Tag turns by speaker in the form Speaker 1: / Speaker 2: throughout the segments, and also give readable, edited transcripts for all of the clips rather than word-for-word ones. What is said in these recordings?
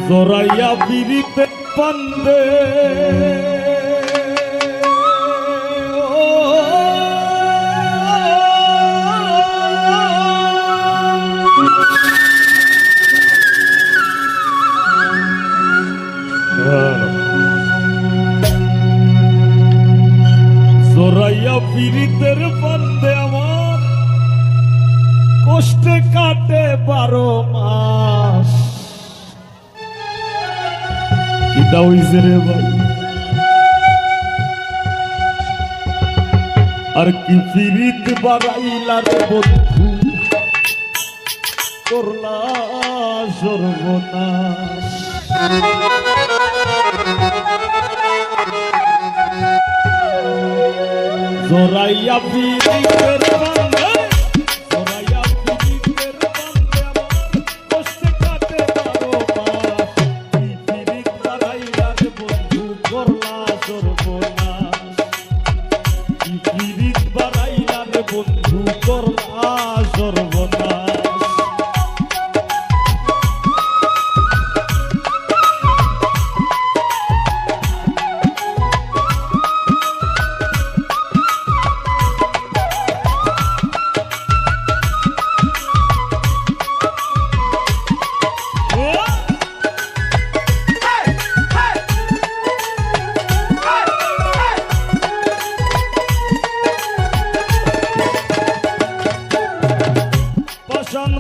Speaker 1: জোরাইয়া বিরিতে পান্দে জোরাইয়া বিরিতের পান্দে আমার কষ্টে কাটে 12 মাস। কিটা হইছে রে ভাই, আর কি ফিরিত বাড়াইলা রে বন্ধু, করলা সর্বনাশ। জোরাইয়া বিরিতের বান্দে, জোরাইয়া বিরিতের বান্দে আমার কষ্টে কাটে 12 মাস। কি ফিরিত বাড়াইলা রে বন্ধু, করলা সর্বনাশ। কি ফিরিত বাড়াইলা রে বন্ধু, করলা সর্বনাশ।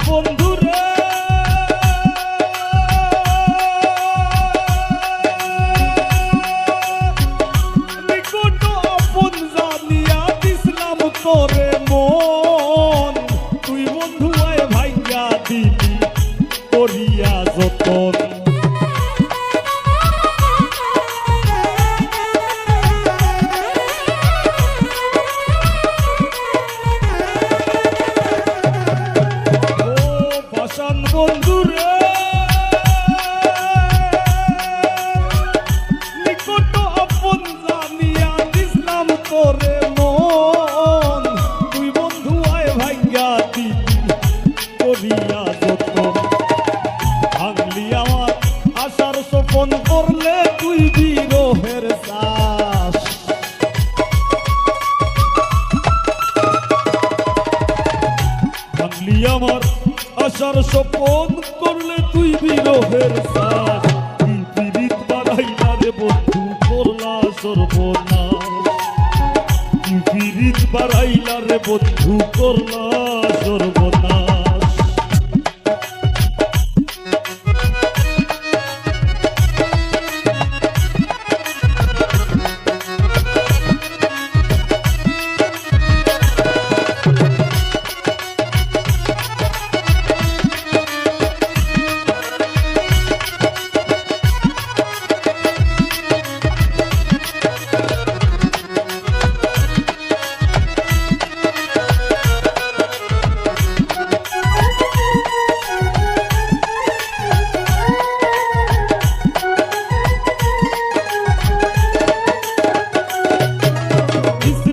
Speaker 1: বন্ধুরে নিকট আপন জানিয়া দিসলাম তোরে মন, তুই বন্ধু আয় ভাইয়া দিলি করিয়া যতন। বন্ধুরে নিকট আপন জানিয়া দিসলাম তোরে মন, তুই বন্ধু আয় ভাইয়া দিলি করিয়া যতন। ভাঙলি আমার আশার স্বপন, করলে তুই বিরহের চাষ। ভাঙলি আমার আশার স্বপন, করলে তুই বিরহের চাষ। কি পীড়িত বাড়াইলা রে বন্ধু, করলা সর্বনাশ। কি পীড়িত বাড়াইলা রে বন্ধু, করলা সর্বনাশ।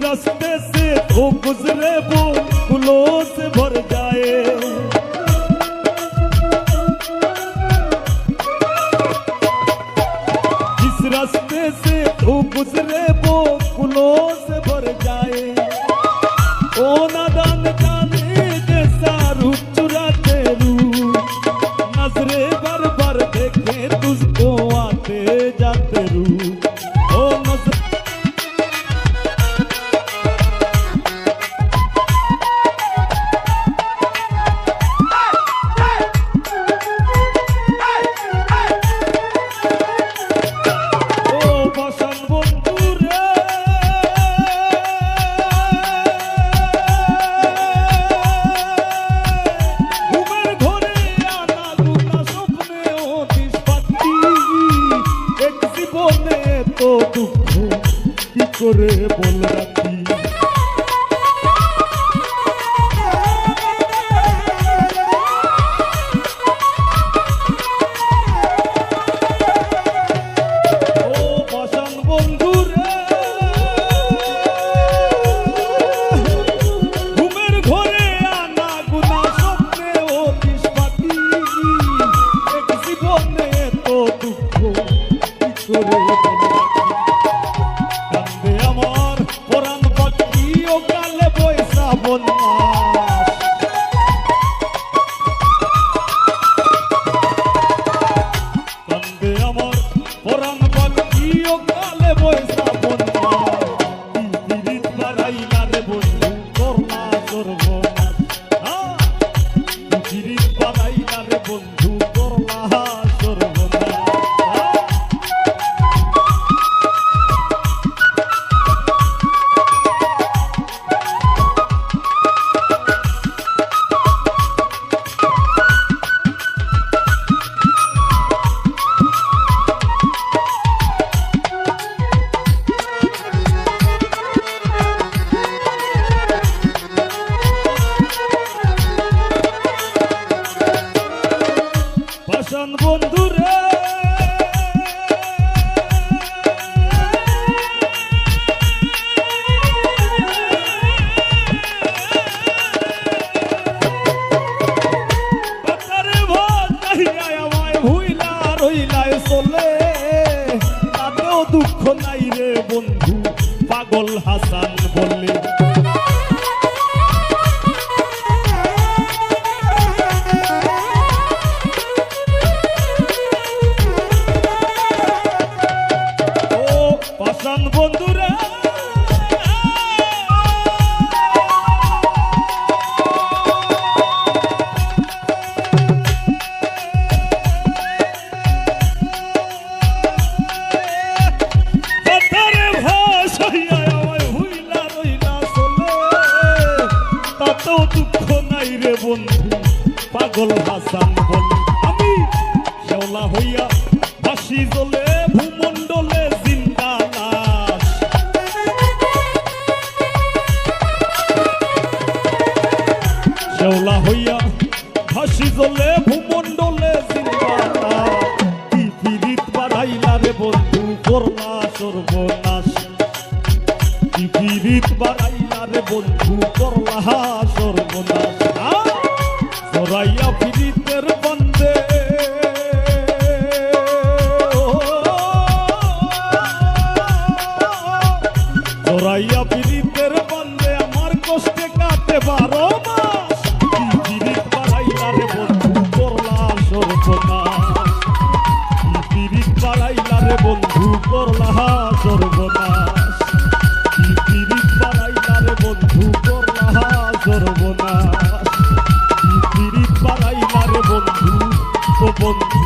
Speaker 1: रास्ते से वो गुजरे वो फूलों से भर जाए, जिस रास्ते से वो गुजरे वो फूलों से भर जाए। ओ नादान जाने जैसा रूप चुराते रूप, नजरे बार बार देखे तुझको आते जाते रूप। ओ नजर তো দুঃখ কি করে বল রাখি। ও পাষাণ বন্ধুরে, ঘুমের ঘরে আনা গুনা স্বপ্নে অতিশ পাখি, এক জীবনে তো লীলায় চলে, তাতেও দুঃখ নাই রে বন্ধু, পাগল হাসান বললে। ও পাষাণ বন্ধুরা, দুঃখ নাই রে বন্ধু, পাগল হাসান বলে। আমি শেওলা হইয়া ভাসি জ্বলে ভূমণ্ডলে জিন্দা লাশ, শেওলা হইয়া ভাসি জ্বলে ভূমণ্ডলে জিন্দা লাশ। কি পীড়িত বাড়াইলা রে বন্ধু, করলা সর্বনাশ। কি পীড়িত বাড়াইলা রে বন্ধু, করলা সর্বনাশ। জরাইয়া পীড়িতের বন্দে, জরাইয়া পীড়িতের বন্দে, আমার কষ্টে কাটে 12 মাস। কি পীড়িত বাড়াইলা রে বন্ধু, করলা সর্বনাশ। কি পীড়িত বাড়াইলা রে বন্ধু, করলা সর্বনাশ। কি পীড়িত বাড়াইলা রে বন্ধু, করলা সর্বনাশ। কি পীড়িত বাড়াইলা রে বন্ধু, ও বন্ধু,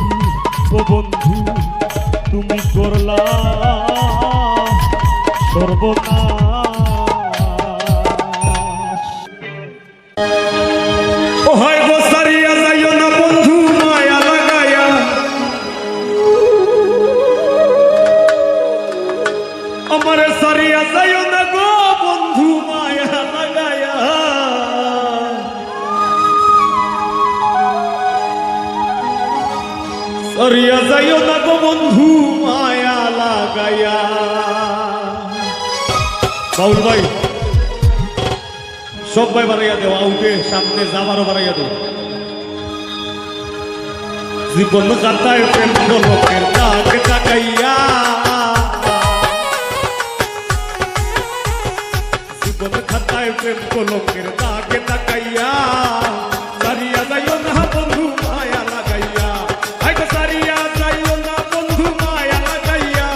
Speaker 1: ও বন্ধু, তুমি করলা সর্বনাশ। ও হয় গো সারিয়া যাইও না বন্ধু, মায়া লাগায়া। আমারে সারিয়া যাইও না গো বন্ধু, মায়া লাগায়া। সারিয়া যাইও না গো বন্ধু, মায়া লাগায়া। বাউল ভাই, সব ভাই বাড়াইয়া দেও, আউটে সামনে যাবারও বাড়াইয়া দেও। জীবন কাটায় প্রেম লোকের তাকে তাকাইয়া, জীবন খাতায় প্রেম লোকের তাকে তাকাইয়া। সারিয়া যাইও না বন্ধু, মায়া লাগাইয়া। আইগো সারিয়া যাইও না বন্ধু, মায়া লাগাইয়া।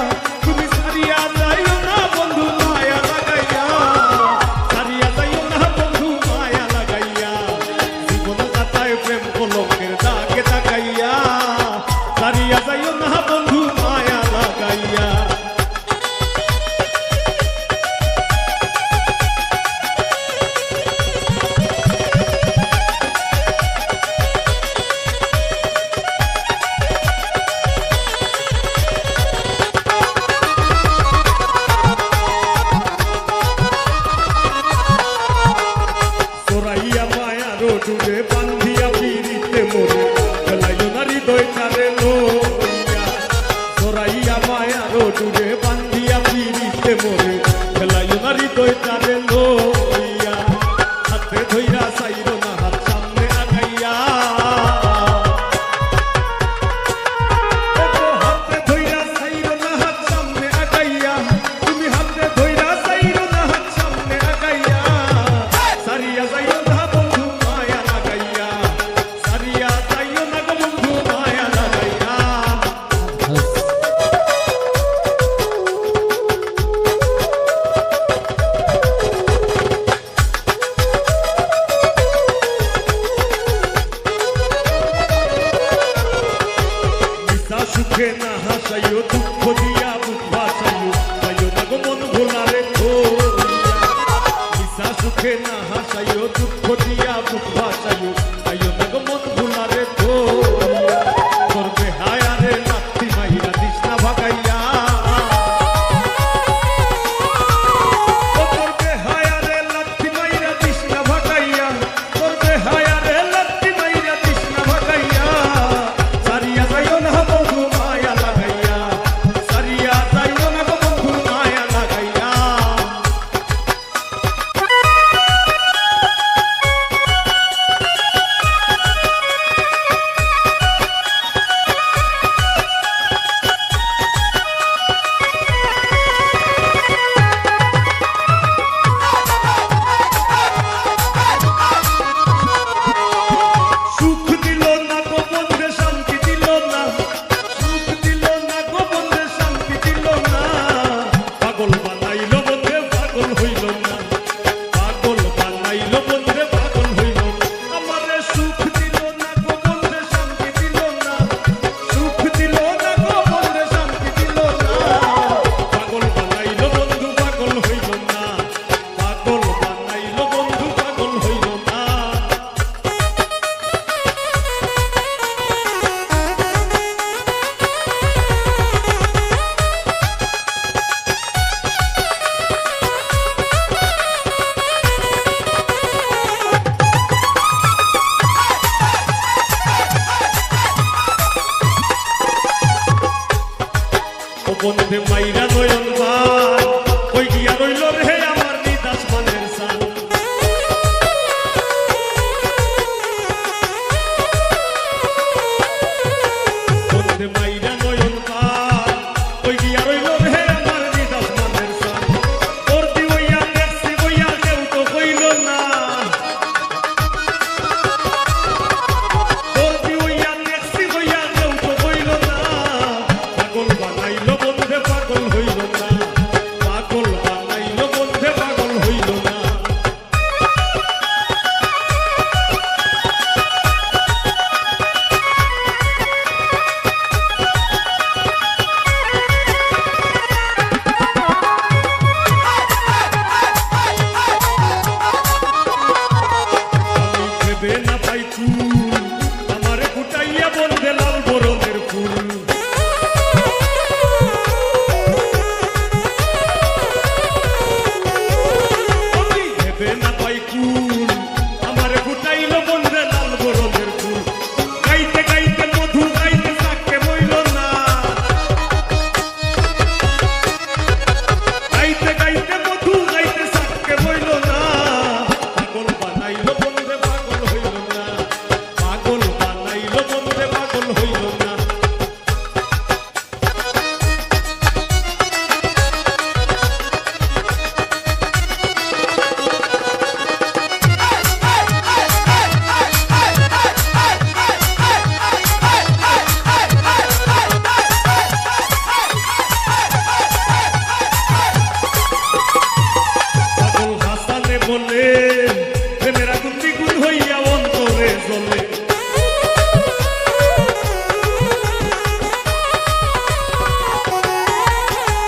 Speaker 1: তুমি সারিয়া যাইও না বন্ধু, মায়া লাগাইয়া। সারিয়া যাইও না বন্ধু, মায়া লাগাইয়া। জীবন কাটায় প্রেম লোকের তাকে তাকাইয়া। সারিয়া যাইও না বন্ধু, মায়া লাগাইয়া। ডুবে বান্ধিয়া পিরিতে মোরে, গলাইও না হৃদয় তারে লইয়া। সরাইয়া মায়ার ডুবে বান্ধিয়া পিরিতে মোরে, গলাইও না হৃদয় তারে লইয়া। হাতে ধইরা চাইরো না হাত সামনে আগাইয়া। হাতে ধইরা চাইরো না হাত সামনে আগাইয়া। তুমি হাতে ধইরা চাইরো না হাত সামনে আগাইয়া। সারিয়া যাইও না বন্ধু, মায়া লাগাইয়া। সারিয়া যাইও না গো বন্ধু, মায়া লাগাইয়া। মিশা সুখে না হাসাইও, দুঃখ দিয়া বুক ভাসাইও। যাইও না গো মন ভোলারে ধরিয়া। মিশা সুখে না হাসাইও, দুঃখ দিয়া বুক ভাসাইও। যাইও না গো মন ভোলারে ধরিয়া। করবে হায়ারে লাত্তি মাইরা দিস না ভাগাইয়া। করবে হায়ারে লাত্তি মাইরা দিস না ভাগাইয়া। করবে হায়ারে লাত্তি মাইরা দিস না ভাগাইয়া। সারিয়া যাইও না বন্ধু, মায়া লাগাইয়া। সারিয়া যাইও না গো বন্ধু, মায়া লাগাইয়া। বন্ধে মাইরা নয়ন বান কই গিয়া রইল রে আমার নিদাস মানের সান বন্ধে মাইরা নয়ন বান কই গিয়া রইল রে আমার নিদাস মানের সান ওর দি হইয়া দেখছি হইয়া কেউ তো কইল না ওর দি হইয়া দেখছি হইয়া কেউ তো কইল না পাগল বানাইলো বন্ধে পাগল হইল না পাগল বানাইলো বন্ধে পাগল হইল না আমি ভেবে না পাই তুই আমারে ফুটাইয়া বন্ধে লাল বরণের ফুল আমি ভেবে না পাই কুল আমারে ফুটাইলো বন্ধে লাল বরণের ফুল গাইতে গাইতে মধু গাইতে সাকে বইল না গাইতে গাইতে মধু গাইতে সাকে বইল না পাগল বানাইলো বন্ধে পাগল হইল না পাগল বানাইলো বন্ধে পাগল হইল না পাগল হাসানে বলে প্রেমের আগুন দ্বিগুণ হইয়া অন্তরে জ্বলে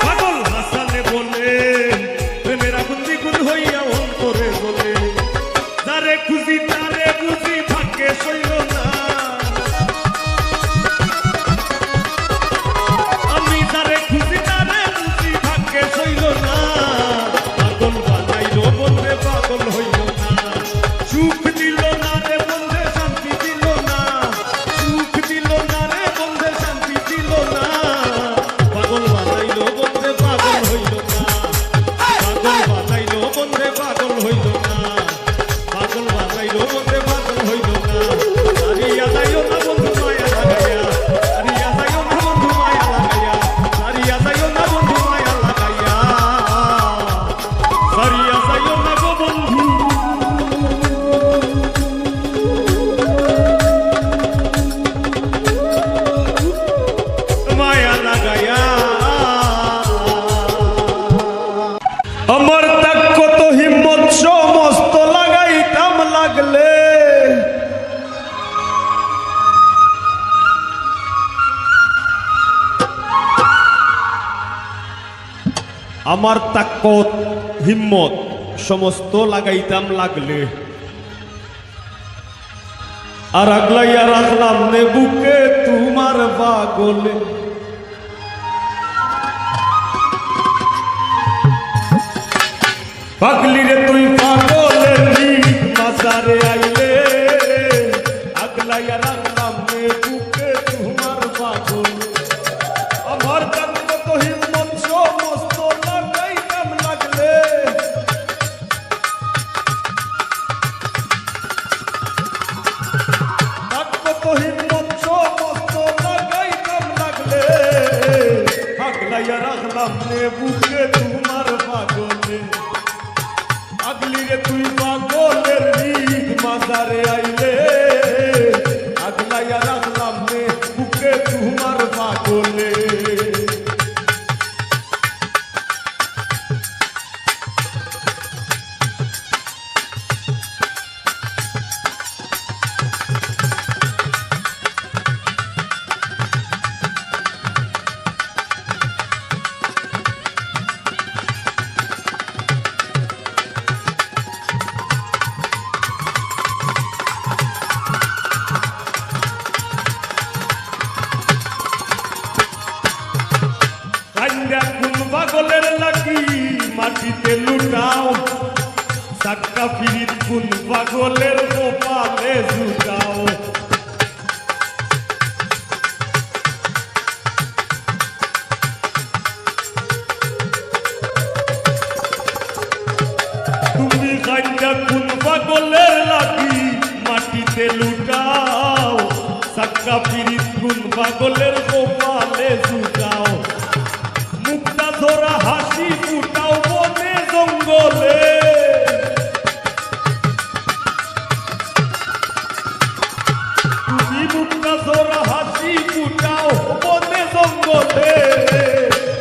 Speaker 1: পাগল হাসানে বলে প্রেমের আগুন দ্বিগুণ হইয়া অন্তরে জ্বলে যারে খুঁজি তারে বুঝি ভাগ্যে সইল না আমি যারে খুঁজি তারে বুঝি ভাগ্যে সইল না পাগল বানাইলো বন্ধে পাগল হইল না সুখ দিল না রে বন্ধে শান্তি দিল না সুখ দিল না রে বন্ধে শান্তি দিল না পাগল বানাইলো বন্ধে পাগল হইল না পাগল বানাইলো বন্ধে পাগল হইল না পাগল বানাইলো বন্ধে পাগল হইল না সারিয়া যাইও না বন্ধু মায়া লাগাইয়া সারিয়া যাইও না বন্ধু মায়া লাগাইয়া সারিয়া যাইও না বন্ধু মায়া লাগাইয়া সারিয়া যাইও না গো বন্ধু মায়া লাগাইয়া আমার তাক কত হিম্মত সমস্ত লাগাইতাম লাগলে আমার তাকত হিম্মত সমস্ত লাগাইতাম লাগলে আর আগলাইয়া রাখলাম নে বুকে তোমার পাগলে পাগলি রে তুই পাগলের নিক মাজারে আইলে আগলাইয়া রাখলাম নে বুকে তোমার পাগলে আমার কত হিম্মত সমস্ত লাগাইতাম লাগলে কত হিম্মত সমস্ত লাগাইতাম লাগলে আগলাইয়া রাখলাম নে বুকে তোমার পাগলে আগলি রে তুই পাগলের নিক মাজারে আইলে আগলাইয়া রাখলাম নে বুকে তোমার পাগলে পাগলের লাগি মাটিতে লুটাও সাক্কা ফিরিত কোন পাগলের কপালে জুটাও পাগলের কপালে ঝুঁকাও, মুক্তা ধরা হাসি ফুটাও বনে জঙ্গলে। তুমি মুক্তা ধরা হাসি ফুটাও বনে জঙ্গলে,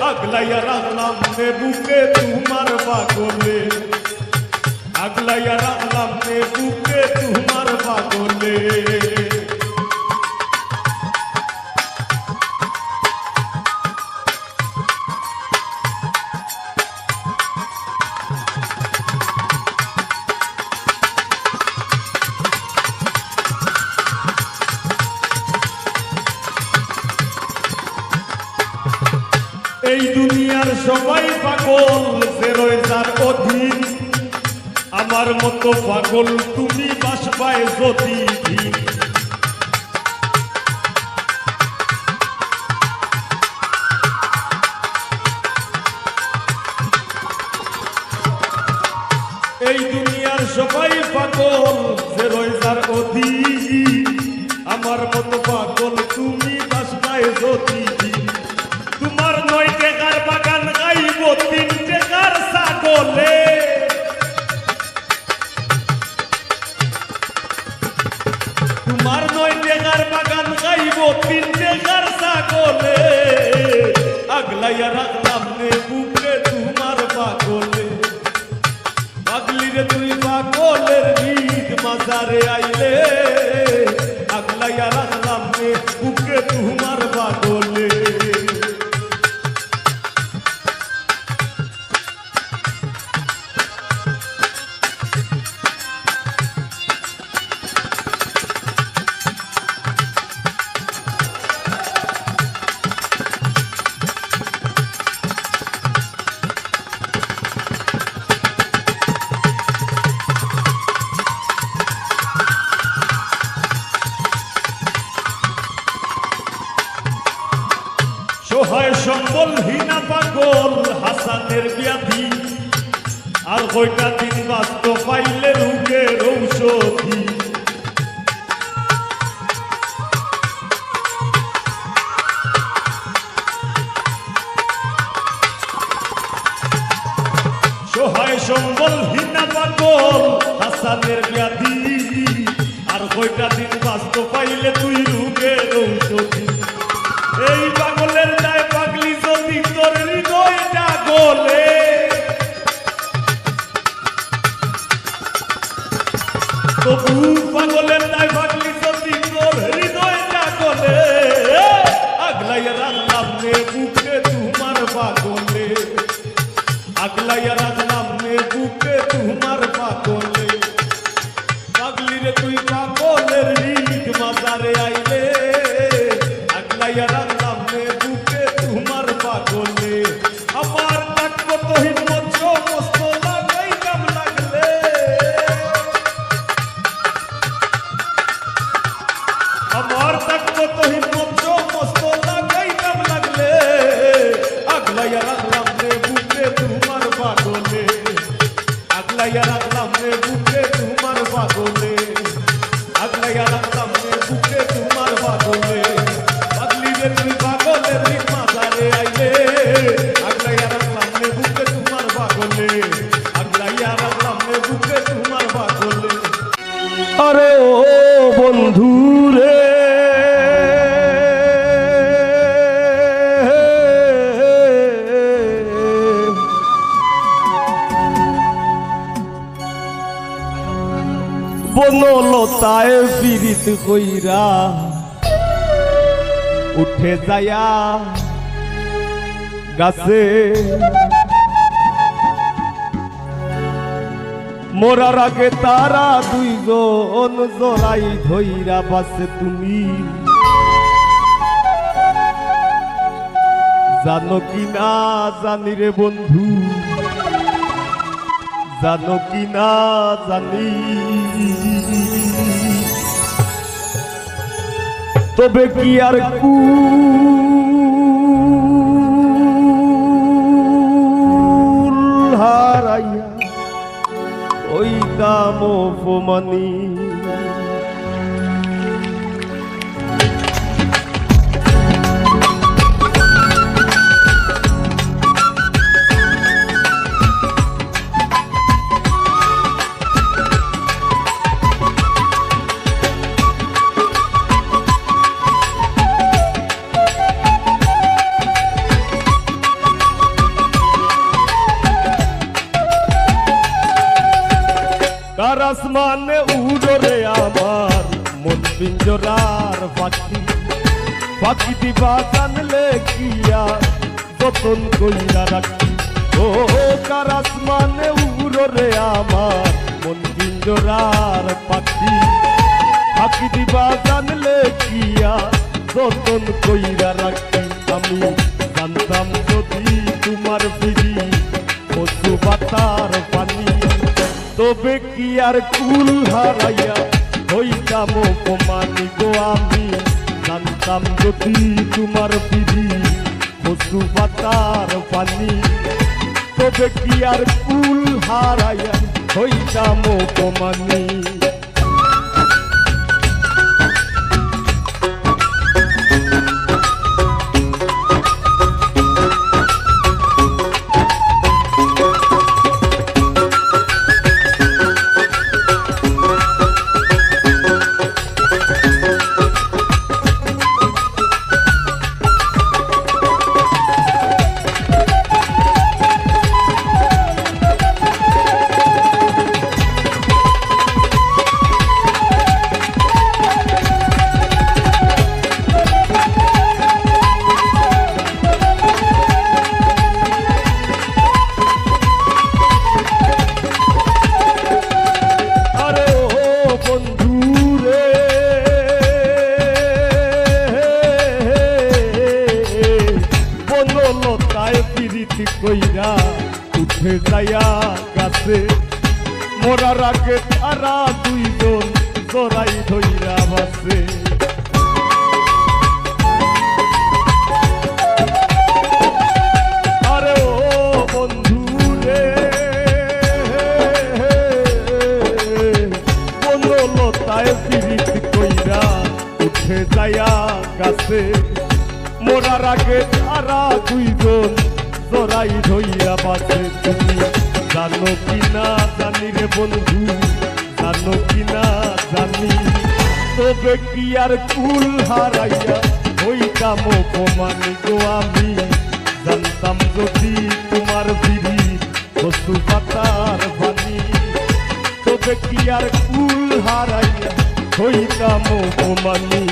Speaker 1: আগলাইয়া রাখলাম নে বুকে তোমার পাগলে, আগলাইয়া রাখলাম নে বুকে তোমার পাগলে। এই দুনিয়ার সবাই পাগল যে রয়ে যার অধীন, আমার মতো পাগল তুমি বাসবায় যদি দিন। এই দুনিয়ার সবাই পাগল যে রয়ে যার অধীন, আমার মতো পাগল তুমি বাসবায় যদি দিন। তোমার 9 টাকার বাগান গাইব 3 টাকার ছাগলে, তোমার 9 টাকার বাগান গাইব 3 টাকার ছাগলে, আগলাইয়া রাখলাম নে বুকে তোমার পাগলে, পাগলি রে তুই পাগলের গীত মাজারে আইলে, আগলাইয়া রাখলাম নে বুকে তোমার পাগলে। সহায় সম্বলহীনা পাগল হাসানের ব্যাধি, আর কয়টা দিন বাঁচত পাইলে রোগের ঔষধি। সহায় সম্বলহীনা পাগল হাসানের ব্যাধি, আর কয়টা দিন বাঁচত পাইলে তুই রোগের ঔষধি। এই পাগলের দায় পাগলি যদি তোর হৃদয়টা গলে, তবু পাগলের দায় পাগলি যদি তোর হৃদয়টা গলে, আগলাইয়া রাখলাম নে বুকে তোমার পাগলে, আগলাইয়া রাখলাম নে বুকে তোমার পাগলে, পাগলি রে তুই পাগলের হৃদ মাজারে আইলে, আগলাইয়া রাখলাম নে বুকে তোমার পাগলে। আমার থাকবো তো হিম্মত সমস্ত লাগাই কাম লাগলে, আমার থাকবো তো হিম্মত সমস্ত লাগাই কাম লাগলে, আগলাইয়া রাখলাম নে বুকে তোমার পাগলে, আগলাইয়া রাখলাম নে বুকে তোমার পাগলে, আগলাইয়া রাখলাম নে বুকে তোমার পাগলে, পাগলি রে তুই পাগলের রিক মাজারে আইলে, আগলাইয়া রাখলাম নে বুকে তোমার পাগলে, আগলাইয়া রাখলাম নে বুকে তোমার পাগলে। আরে ও বন্ধু রে, বনলতায় পীড়িত কইরা উঠে যায়া গাছে, মোরার আগে তারা দুইজন জড়াই ধইরা বাসে। তুমি জানো কি না জানি রে বন্ধু, জানো কি না জানি, তবে কি আর কুল হারাইয়া ওই দাম অপমানি। আসমানে উড়রে আমার মন পিঞ্জরার পাখি পাখি দিবা জানলে কিয়া যতন কইরা রাখি ও কার আসমানে উড়রে আমার মন পিঞ্জরার পাখি পাখি দিবা জানলে কিয়া যতন কইরা রাখি আমি জানতাম যদি তোমার ফিরি পশু পাতার পানি তবে কি আর কুল হারাইয়া হইতাম অপমানি গো আমি জানতাম যদি তোমার ফিরি পশু পাতার পানি তবে কি আর কুল হারাইয়া হইতাম অপমানি কইরা উঠে যায়া গাছে মরার আগে তারা দুইজন জড়াই ধইরা বাসে আরে ও বন্ধু রে বনলতায় পিরিত কইরা উঠে যায়া গাছে মরার আগে তারা দুইজন জড়াই ধইরা বাসে তুমি জানো কি না জানি রে বন্ধু জানো কি না জানি তবে কি আর কুল হারাইয়া হইতাম অপমানি গো আমি জানতাম যদি তোমার ফিরি পশু পাতার পানি তবে কি আর কুল হারাইয়া হইতাম অপমানি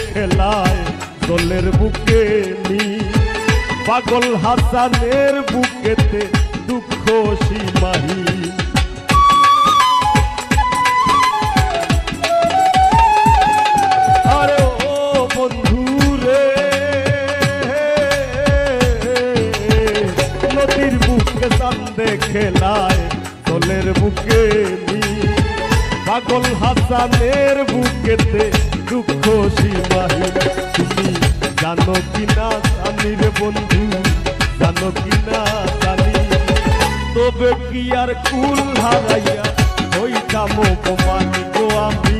Speaker 1: খেলায় দলের বুকে নি পাগল হাসানের বুকেতে দুঃখ সীমাহি আরে ও বন্ধু রে নদীর বুকে চান্দে খেলায় দলের বুকে নি পাগল হাসানের বুকেতে দুঃখ সীমাহি তুমি জানো কিনা জানি রে বন্ধু জানো কিনা জানি তবে কি আর কুল হারাইয়া হইতাম অপমানি গো আমি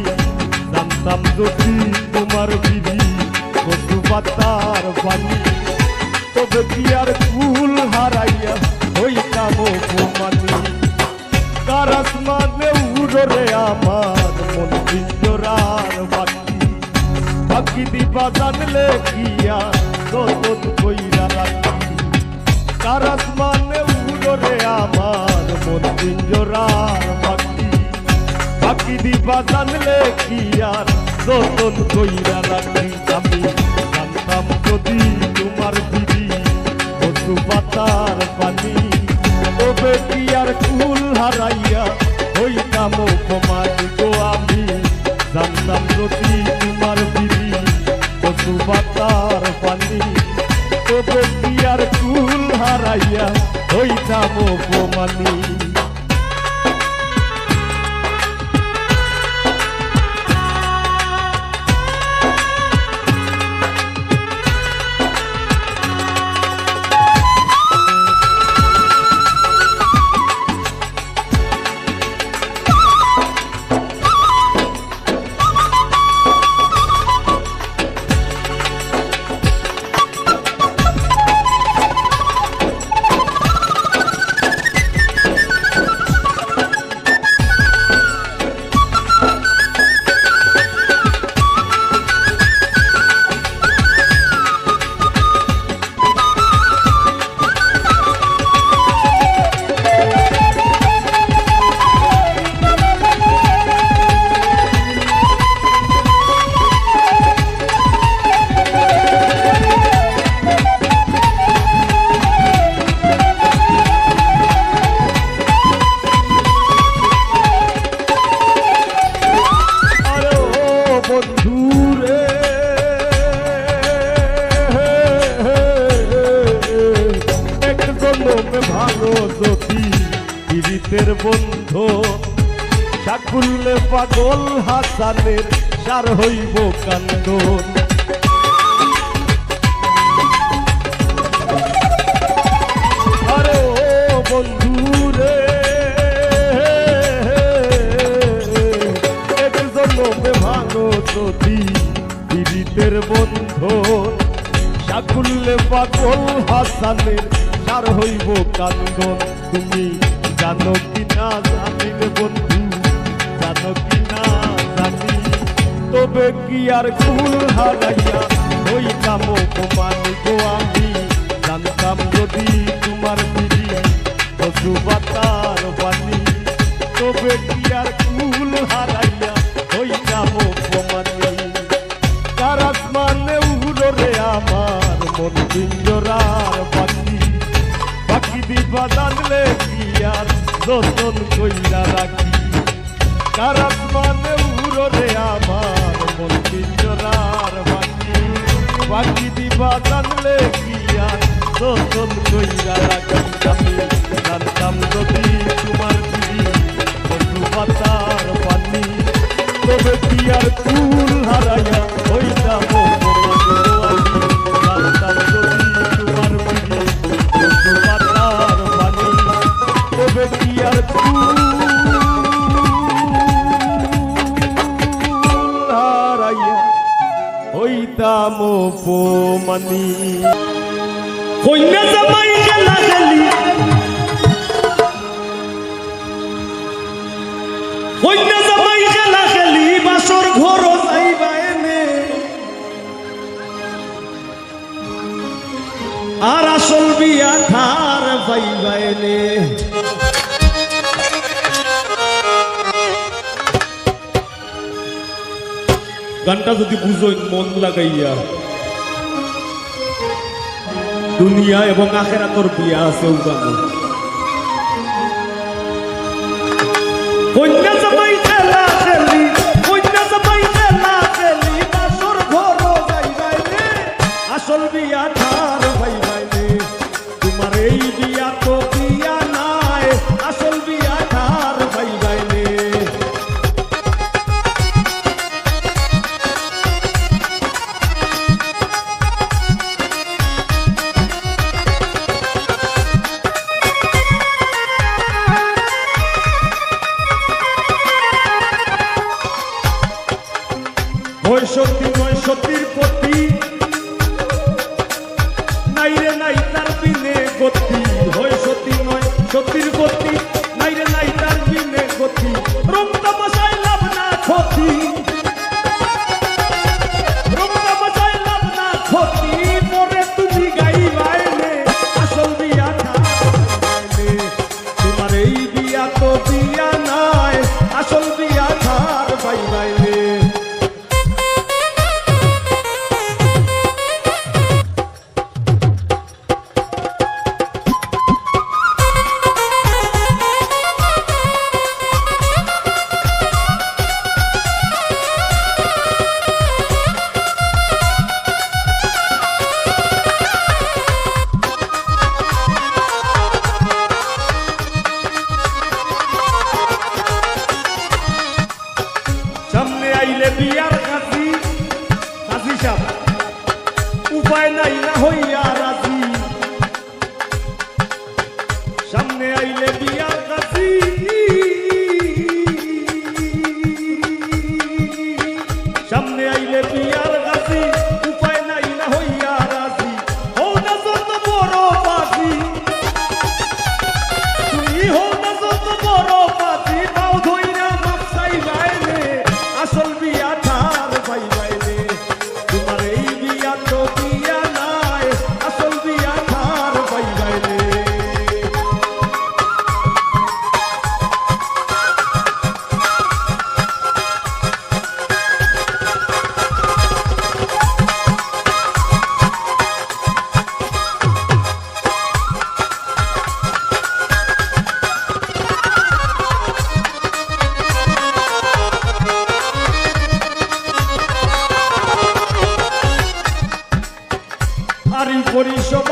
Speaker 1: জানতাম যদি তোমার বিধি পশু পাতার পানি তবে কি আর কুল হারাইয়া হইতাম অপমানি কার আসমানে উড়রে আমার মন পিঞ্জরার পাখি পাখি দিবা জানলে কিয়া যতন কইরা রাখি কার আসমানে উড়রে আমার মন পিঞ্জরার পাখি পাখি দিবা জানলে কিয়া যতন কইরা রাখি আমি জানতাম যদি তোমার দিদি পশু পাতার পানি তবে কি আর কুল হারাইয়া হইতাম অপমানি গো আর কুল হারাইয়া হইতাম অপমানী। ভালো যদি পীড়িতের বন্ধু সাকুল্যে পাগল হাসানের সার হইব কান্দন। আরে ও বন্ধু রে একজন ভালো যদি পীড়িতের বন্ধু সাকুল্যে পাগল হাসানের সার হইব কান্দন। তুমি জানো কি না জানি রে বন্ধু, জানো কি না জানি, তবে কি আর কুল হারাইয়া হইতাম অপমানী গো আমি। জানতাম যদি তোমার বিড়ি পশু পাতার বাণী, তবে কি আর কুল হারাইয়া হইতাম অপমানী। কার আসমানে উড়ো রে আমার মন পিঞ্জরার পাখি, পাখি দিবা জানলে কি আর যতন কইরা রাখি। কার আসমানে উড়ো রে আমার মন পিঞ্জরার পাখি, পাখি দিবা জানলে কি আর যতন কইরা রাখি। আমি জানতাম যদি তোমার দিদি পশু পাতার পানি, তবে কি আর কুল হারাইয়া হইতাম অপমানী। জানতাম যদি তোমার দিদি পশু পাতার পানি, তবে কি আর কুল হারাইয়া হইতাম অপমানী।
Speaker 2: কইনা জামাই খেলা খেলি, কইনা জামাই খেলা খেলি বাসর ঘর যাইবা এনে, আর আসল বিয়া ধার পাইবা এনে। গানটা যদি বুঝোই মন লাগাইয়া, দুনিয়া এবং আখেরাতর বিয়া আছে উগানো। কন্যা জামাই খেলা খেলি, কন্যা জামাই খেলা খেলি বাসর ঘর যাইবাইনে, আসল বিয়া ধার পাইবাইনে। তোমার এই বিয়া তো বিয়া নাই, আসল বিয়া ধার পাইবাইনে। সতী নয় সতীর পতি, নাই রে নাই তার বিনে গতি। হয় সতী নয় সতীর গতি, নাই রে নাই তার বিনে গতি। রমতা বসাই লাভ না ক্ষতি, রমতা বসাই লাভ না ক্ষতি। পরে তুমি গাইবাইলে আসল বিয়া ধার, তোমার এই বিয়া তো বিয়া নাই, আসল বিয়া ধার পাইবাইলে।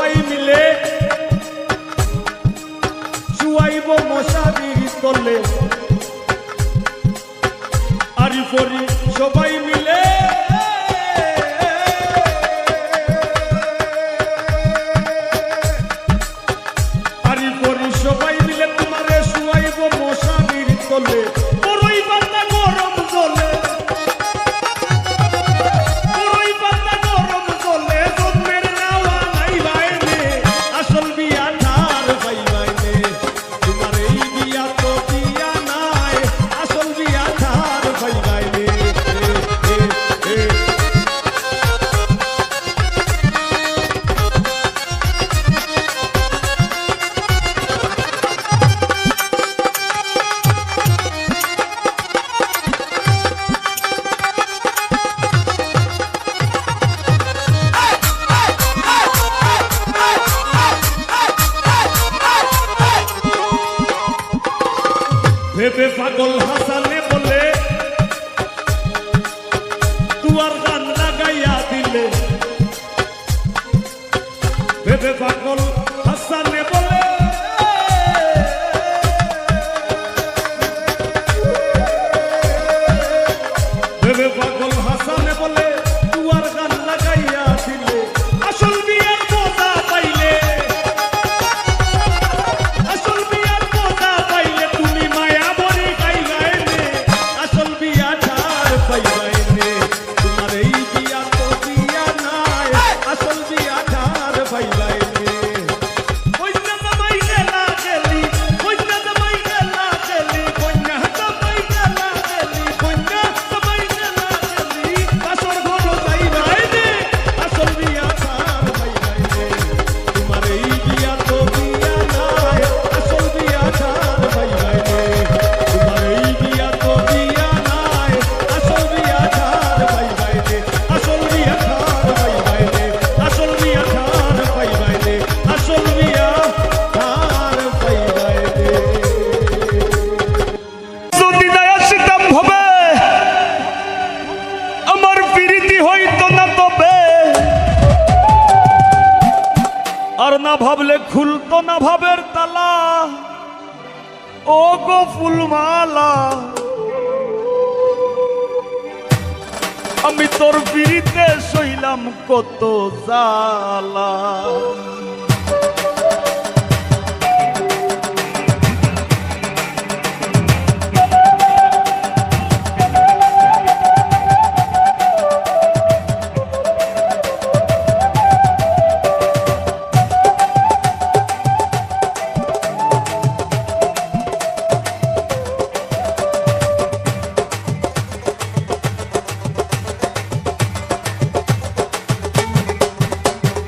Speaker 2: সবাই মিলে শুয়াইব মশারির তলে আরি পরি সবাই মিলে আরি পরি সবাই মিলে তোমারে শুয়াইব মশারির তলে বড়ই পাতা গরম জলে বড়ই পাতা গরম জলে জন্মের নাওয়া নাই বাইনে আসল বিয়া ধার ভাই বাইনে তোমার এই বিয়া তো বিয়া নাই আসল বিয়া ধার ভাই বাইনে ভেবে পাগল হাসানে বলে তুয়ার গান লাগাইয়া দিলে ভেবে পাগল হাসানে বলে ভেবে পাগল হাসানে বলে তুয়ার গান লাগাইয়া দিলে আসল বিয়ার মজা পাইলে আসল বিয়ার মজা পাইলে তুমি মায়া বলি গাইবাইনে আসল বিয়া ধার পাইবাইনে তোমার এই বিয়া তো বিয়া নাই আসল বিয়া ধার পাইবাইনে কন্যা জামাই গেলা গেলি কন্যা জামাই গেলা গেলি কন্যা জামাই গেলা গেলি কন্যা জামাই গেলা গেলি আসল ঘর যাইবাইনে আসল বিয়া ধার পাইবাইনে তোমার এই বিয়া তো বিয়া নাই আসল বিয়া ধার পাইবাইনে তোমার এই বিয়া তো বিয়া নাই আসল বিয়া ধার পাইবাইনে আসল বিয়া ধার পাইবাইনে আসল বিয়া ধার পাইবাইনে আসল বিয়া ধার পাইবাইনে যদি দয়া সিতাম হবে আমার প্রীতি হইতো না তবে আর না ভাবলে খুলতো না ভাবের তালা ও গো ফুলমালা আমি তোর পিড়িতে সইলাম কত জ্বালা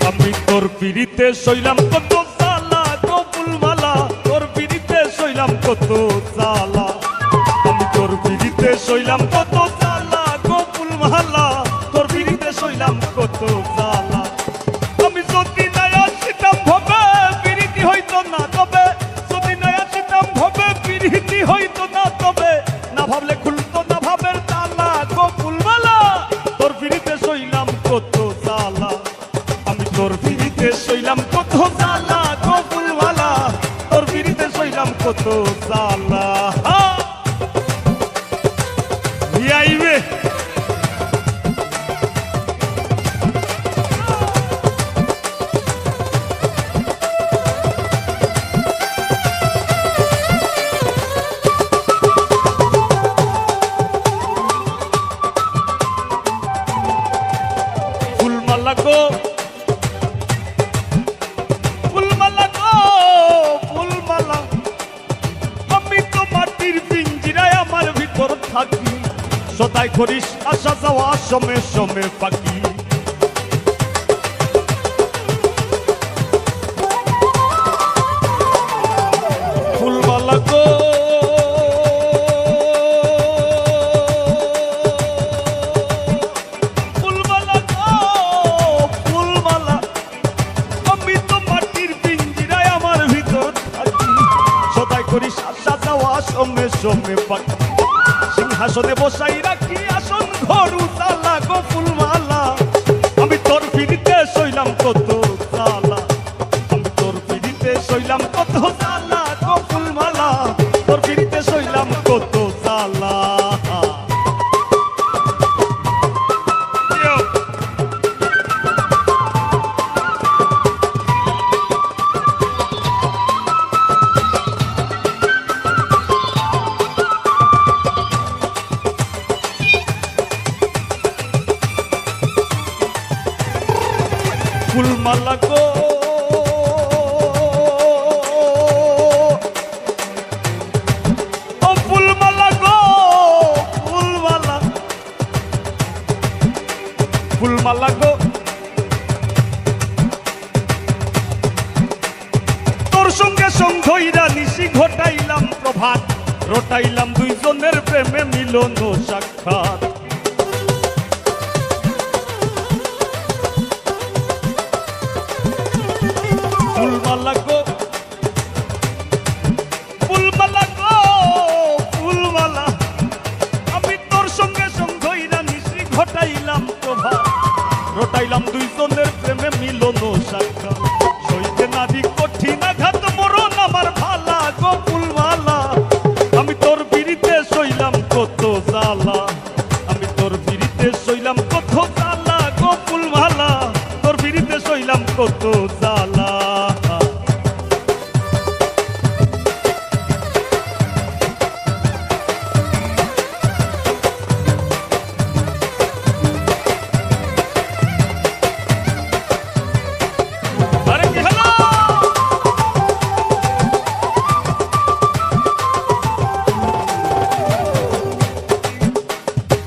Speaker 2: আমি তোর পিড়িতে সইলাম কত জ্বালা গো ফুলমালা তোর পিড়িতে সইলাম কত জ্বালা আমি তোর পিড়িতে সইলাম কত জ্বালা গো ফুলমালা তোর পিড়িতে সইলাম কত জ্বালা আমি যদি নয়া সিতাম ভবে পিড়িতি হইতো না তবে যদি নয়া সিতাম ভবে পিড়িতি হইতো না তবে না ভাবলে খুলতো না ভাবের তালা গো ফুলমালা তোর পিড়িতে সইলাম কত জ্বালা আমি তোর পিড়িতে সইলাম কত জ্বালা গো ফুলমালা তোর পিড়িতে সইলাম কত জ্বালা আইবে ফুলমালা গো ফুলমালা গো ফুলমালা আমি তো মাটির পিঞ্জিরায় আমার ভিতর থাকি সদাই করিস আসা যাওয়া সমে সমে পাখি ফুলমালা গো ফুলমালা গো ফুলমালা আমি তো মাটির পিঞ্জিরায় আমার ভিতর থাকি সদাই করিস আসা যাওয়া সমে সমে পাখি সিংহাসনে বসাই রাখি আসন ঘরু তালা গো ফুলমালা আমি তোর পিড়িতে সইলাম কত জ্বালা সইলাম কত জ্বালা গো ফুলমালা তোর পিড়িতে সইলাম কত জ্বালা ফুলমালা গো ও ফুলমালা গো ফুলমালা ফুলমালা গো তোর সঙ্গে সঙ্গইরা নিশি ঘটাইলাম প্রভাত রটাইলাম দুইজনের প্রেমে মিলন ও সাক্ষাৎ ফুলমালা গো ফুলমালা গো ফুলমালা আমি তোর সঙ্গে সঙ্গইরা নিশি ঘটাইলাম প্রভাত রটাইলাম দুইজনের প্রেমে মিলন ও সাক্ষাৎ সইতে নারী কঠিন আঘাত মরণ আমার ভালা গো ফুলমালা আমি তোর বিড়িতে সইলাম কত জ্বালা আমি তোর বিড়িতে সইলাম কত জ্বালা গো ফুলমালা তোর বিড়িতে সইলাম কত জ্বালা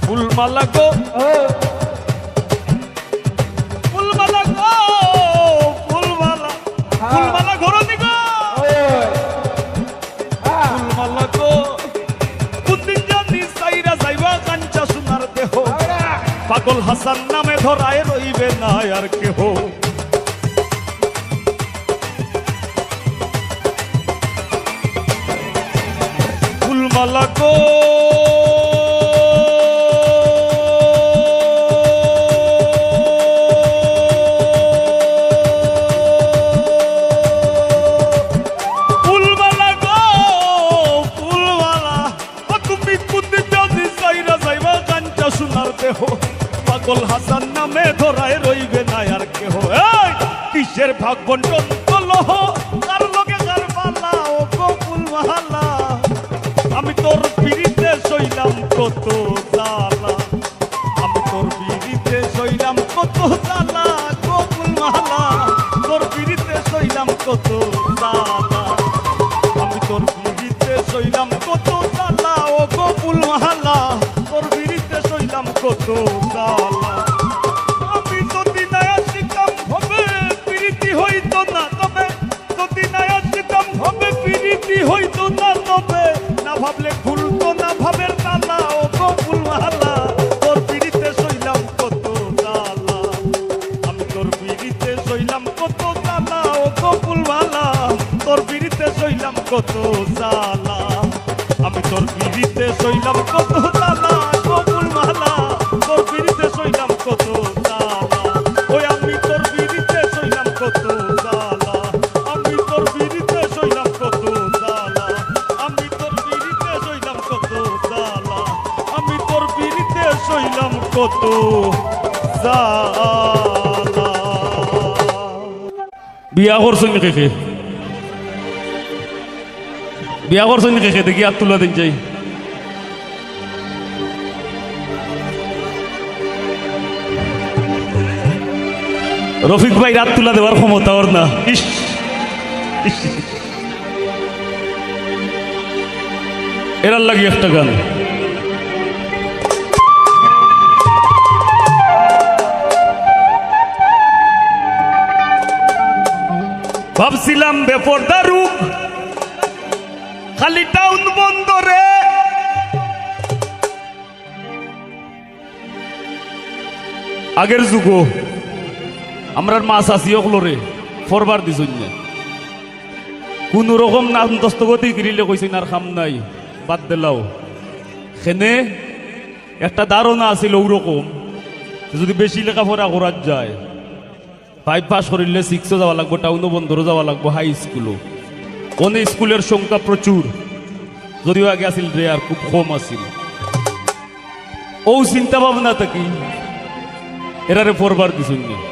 Speaker 2: ফুলমালা গো ফুলমালা গো ফুলমালা ফুলমালা ঘরনি গো ফুলমালা গো কোনদিন জানি সাইরা যাইবা কাঞ্চা সোনার দেহ পাগল হাসান নামে ধরায় রইবে না আর কেহ ফুলমালা গো পাগল হাসান নামে ধরায় রইবে না আর কেহ কিসের ভাগ বন্টন কলহ কার লগে কার পালা ও গো ফুলমালা আমি তোর পিড়িতে সইলাম কত জ্বালা আমি তোর পিড়িতে সইলাম কত জ্বালা গো ফুলমালা তোর পিড়িতে সইলাম কত জ্বালা আমি তোর পিড়িতে সইলাম কত জ্বালা ও গো ফুলমালা তোর পিড়িতে সইলাম কত জ্বালা আমি যদি না আসিতাম হবে পিড়িতি হইতো না তবে যদি না আসিতাম হবে পিড়িতি হইতো না তবে না ভাবলে খুলতো না ভাবের তালা ও গো ফুলমালা তোর পিড়িতে সইলাম কত জ্বালা আমি তোর পিড়িতে সইলাম কত জ্বালা ও গো ফুলমালা তোর পিড়িতে সইলাম কত জ্বালা আমি তোর পিড়িতে সইলাম কত জ্বালা গো ফুলমালা তোর পিড়িতে সইলাম কত জ্বালা ওই আমি তোর পিড়িতে সইলাম কত জ্বালা আমি তোর পিড়িতে সইলাম কত জ্বালা আমি তোর পিড়িতে সইলাম কত জ্বালা আমি তোর পিড়িতে সইলাম কত জ্বালা
Speaker 1: বিয়া করছেন কে বিয়া করছেন কে দেখি আর তুলা দিন যাই রফিক ভাই রাত তুলা দেওয়ার ক্ষমতা ওর না এরার লাগি একটা গান ভাবছিলাম বেপরদা রূপ খালি টাউন বন্দরে আগের যুগ আমরা মাছ আসি ওগুলোরে ফরবার দিছুন না কোন রকম নাম দস্তগতি গিরিলে কইছেন আর খাম নাই বাদ দিলাও সেনে একটা ধারণা আছিল ওরকম যদি বেশি লেখাপড়া করার যায় 5 পাস করিলে 6 যাওয়া লাগবো টাউনও বন্দরও যাওয়া লাগবো হাই স্কুলও ওনে স্কুলের সংখ্যা প্রচুর, যদিও আগে আসিল রে আর খুব কম আসিল। ও চিন্তা ভাবনা থাকি এরারে পড়বার কিছু নেই।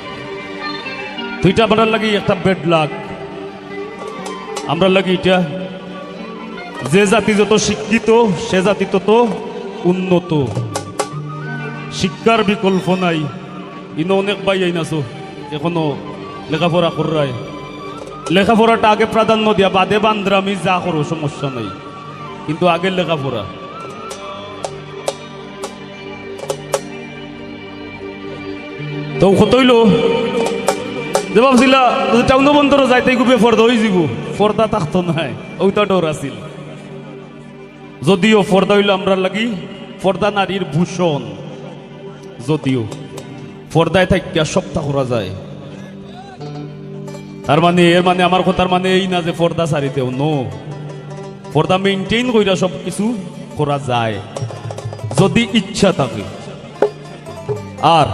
Speaker 1: দুইটা আপনার লাগে একটা বেড লাগ, আমরা লাগি এটা যে জাতি যত শিক্ষিত সে জাতি তত উন্নত। শিক্ষার বিকল্প নাই। ইনো অনেক ভাই আইনাছো এখনো লেখাপড়া করায়, লেখাপড়াটা আগে প্রাধান্য দিয়া বাদে বান্দ্রা আমি যা করো সমস্যা নাই, কিন্তু আগে লেখাপড়া। তো কতইল যে ভাবছিলা টাউন বন্দর যাইতে গুপে ফর্দা হয়ে যাব, ফর্দা থাকতো নাই, ওইটা ডর আছিল। যদিও ফর্দা হইল আমরা লাগি ফর্দা নারীর ভূষণ, যদিও ফর্দায় থাকিয়া সপ্তাহ করা যায়। তার মানে এর মানে আমার কথার মানে এই না যে ফর্দা সারিতেও নো, পর্দা মেইনটেইন কইরা সব কিছু করা যায় যদি ইচ্ছা থাকে। আর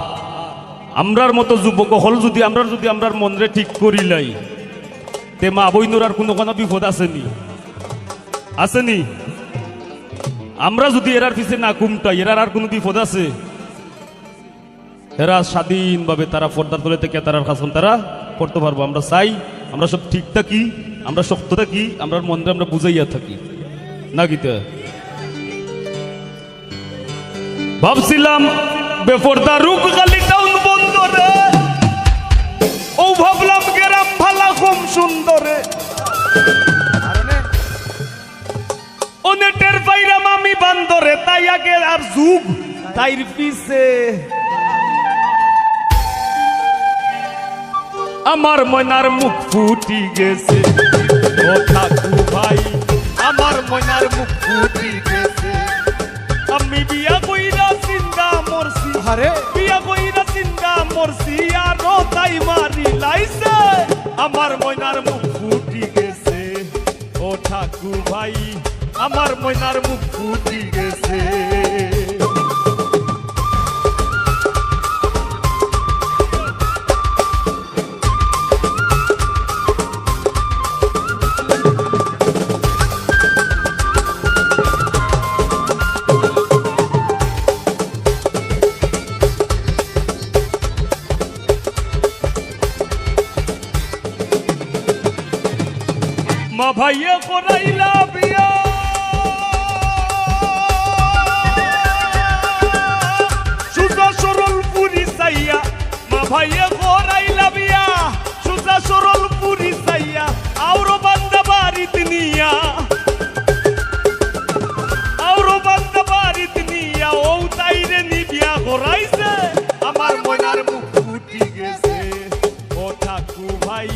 Speaker 1: আমরার মতো যুবক হল যদি আমরার মনরে ঠিক করিলাই, তে মা বইনোর আর কোনো বিপদ আসেনি, আসেনি? আমরা যদি এরার পিছে না কুমটাই, এরার আর কোনো বিপদ আছে? এরা স্বাধীনভাবে তারা পর্দার তলে থেকে তারার কাজ তারা করতে পারবো। আমরা চাই আমরা সব ঠিক থাকি, আমরা শক্ত থাকি, আমরা মনরে আমরা বুঝাইয়া থাকি না গীতা। ভাবছিলাম বেপর্দা রুক খালি টাউন বন্দরে, ও ভাবলাম গেরাম ভালা কম সুন্দরে, ও নেটের বাইরাম আমি বান্দরে, তাই আগে আর যুগ তাইর পিছে আমার ময়নার মুখ ফুটি গেছে। ও ঠাকু ভাই আমার ময়নার মুখ ফুটি গেছে। আমি বিয়া কইরা চিন্তা মরছি, আরে বিয়া কইরা চিন্তা মরছি, আর তাই মারি লাইছে। আমার ময়নার মুখ ফুটি গেছে। ও ঠাকু ভাই আমার ময়নার মুখ ফুটি গেছে। মা ভাইয়ে করাইলা বিয়া, সুজা সরল পুরি চাইয়া। মা ভাইয়ে করাইলা বিয়া, সুজা সরল পুরি চাইয়া। আউরো বান্দা বাড়িত নিয়া, আউরো বান্দা বাড়িত নিয়া, ও তাইরে নি বিয়া করাইছে। আমার ময়নার মুখ ফুটি গেছে। ও ঠাকু ভাই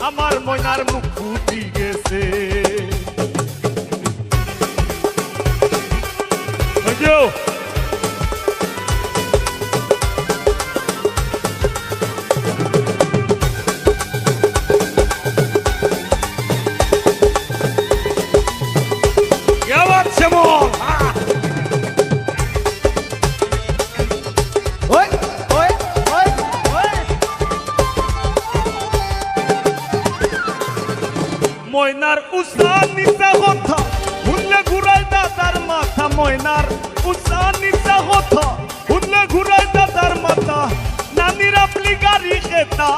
Speaker 1: আমার ময়নার মুখ ফুটি গেছে। ময়নার উষা নিচা কথা ভুললে ঘুরাই দাদার মাথা। ময়নার উষা নিচা কথা ভুললে ঘুরাই দাদার মাথা। নানির আপনি গাড়ি খেতা,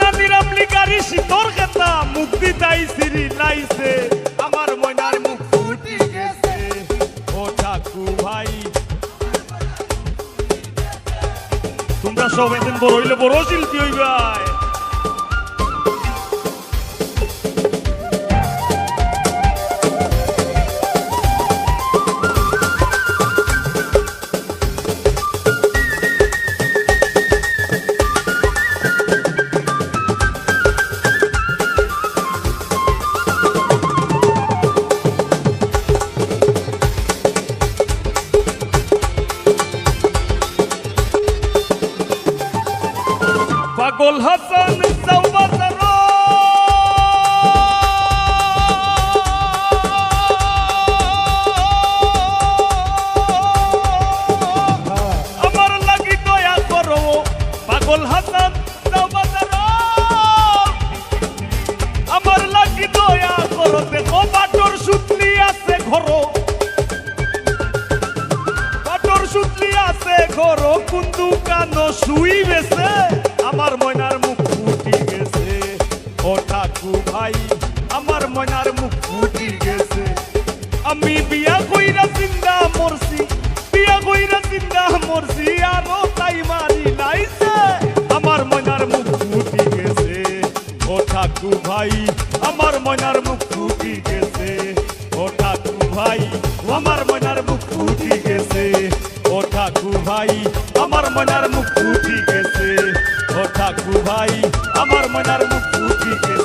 Speaker 1: নানির আপনি গাড়ি শীতর খেতা। মুক্তি তাই সিঁড়ি লাইছে। আমার ময়নার মুখ ফুটি গেছে। ও ঠাকু ভাই তোমরা সব একদিন বড় হইলে বড় শিল্পী হইবাই। পাগল হাসা মরছি আরো তাই মারি লাইছে আমার ময়নার মুখ ফুটি গেছে ও ঠাকুর ভাই আমার ময়নার মুখ ফুটি গেছে ও ঠাকুর ভাই আমার ময়নার মুখ ফুটি গেছে ও ঠাকুর ভাই আমার ময়নার মুখ ফুটি গেছে ও ঠাকুর ভাই আমার ময়নার মুখ ফুটি গেছে